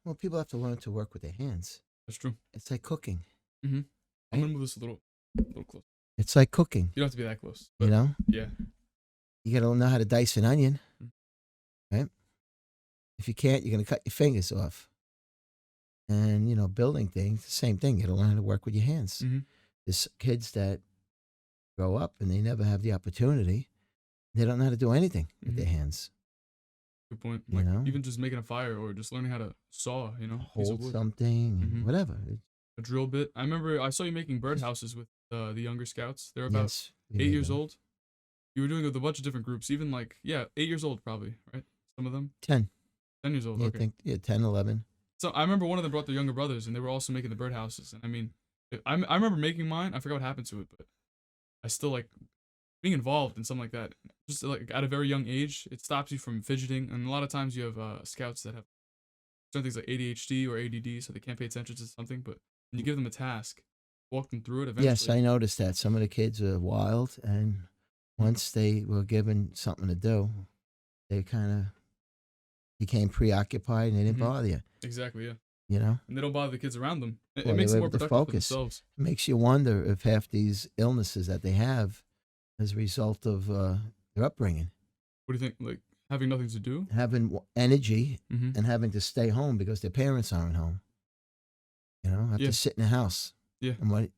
Well, people have to learn to work with their hands. That's true. It's like cooking. Mm-hmm. I'm Right? gonna move this a little close. It's like cooking. You don't have to be that close, You but know, yeah. you got to know how to dice an onion, Mm. right? If you can't, you're gonna cut your fingers off. And building things, the same thing. You got to learn how to work with your hands. Mm-hmm. There's kids that grow up and they never have the opportunity. They don't know how to do anything with their hands. Good point. You Like know? even just making a fire or just learning how to saw, a piece of Hold wood. something, Mhm. whatever. A drill bit. I remember I saw you making birdhouses with the younger scouts. They're about Yes, we 8 made years them. old. You were doing it with a bunch of different groups, even like 8 years old probably, right? Some of them 10. 10 years old. Yeah, I Okay. think 10, 11. So I remember one of them brought their younger brothers, and they were also making the birdhouses. And I mean, I remember making mine. I forgot what happened to it, but I still like being involved in something like that. Just like at a very young age, it stops you from fidgeting. And a lot of times you have scouts that have certain things like ADHD or ADD, so they can't pay attention to something. But when you give them a task, walk them through it Yes, eventually. I noticed that. Some of the kids are wild, and once they were given something to do, they kind of became preoccupied and they didn't Mhm. bother you. Exactly, yeah. You know? And they don't bother the kids around them. It Well, they makes were them more able to productive for focus. themselves. It makes you wonder if half these illnesses that they have as a result of their upbringing, What do you think? Like having nothing to do? having energy Mm-hmm. and having to stay home because their parents aren't home. Have Yeah. to sit in the house. Yeah. And what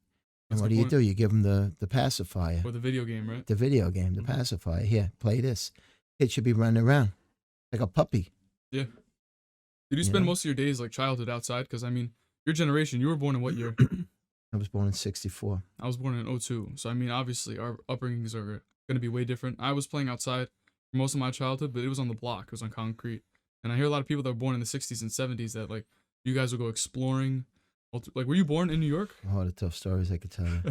That's a do good you point. do? You give them the pacifier, Or the video game, right? the video game, the Mhm. pacifier. Here, play this. Kid should be running around like a puppy. Yeah. Did you You spend know? most of your days like childhood outside? Because I mean, your generation, you were born in what year? I was born in '64. I was born in 02. So I mean, obviously our upbringings are going to be way different. I was playing outside for most of my childhood, but it was on the block. It was on concrete. And I hear a lot of people that were born in the 60s and 70s that like you guys will go exploring. Like, were you born in New York? All the tough stories I could tell you.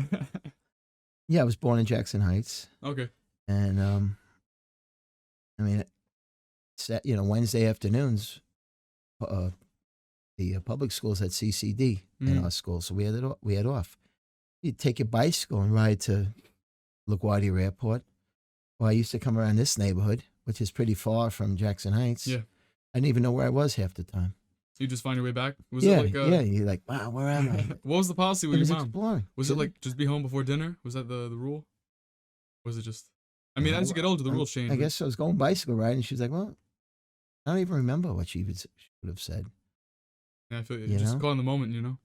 Yeah, I was born in Jackson Heights, Okay. and I mean, Wednesday afternoons, the public schools had CCD in Mhm. our school, so we had off. You'd take your bicycle and ride to LaGuardia Airport. Well, I used to come around this neighborhood, which is pretty far from Jackson Heights. Yeah. I didn't even know where I was half the time. You just find your way back? Was Yeah, it like yeah. You're like, wow, where am I? what was the policy with It your was mom? exploring. Was it like just be home before dinner? Was that the rule? Or was it just I mean, as you get older, the rules change. I guess I was going bicycle riding, and she's like, well, I don't even remember what she would have said. Yeah, I feel You just know? caught in the moment, you know?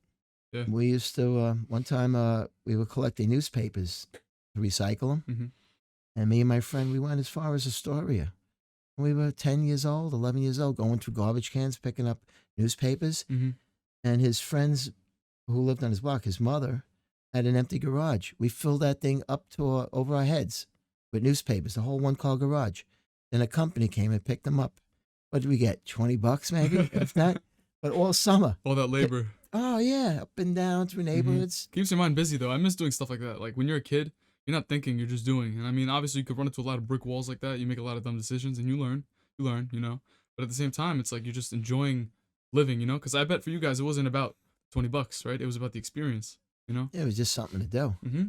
Yeah. We used to, one time, we were collecting newspapers to recycle them. Mhm. And me and my friend, we went as far as Astoria. We were 10 years old, 11 years old, going through garbage cans, picking up newspapers. Mhm. And his friends who lived on his block, his mother, had an empty garage. We filled that thing up to over our heads with newspapers, the whole one-car garage. Then a company came and picked them up. What did we get? $20 maybe, if that? But all summer. All that labor. Oh, yeah, up and down through neighborhoods. Keeps your mind busy though. I miss doing stuff like that. Like when you're a kid, you're not thinking, you're just doing. And I mean, obviously you could run into a lot of brick walls like that. You make a lot of dumb decisions and you learn. But at the same time, it's like you're just enjoying living, Because I bet for you guys, it wasn't about $20, right? It was about the experience, It was just something to do. Mm-hmm.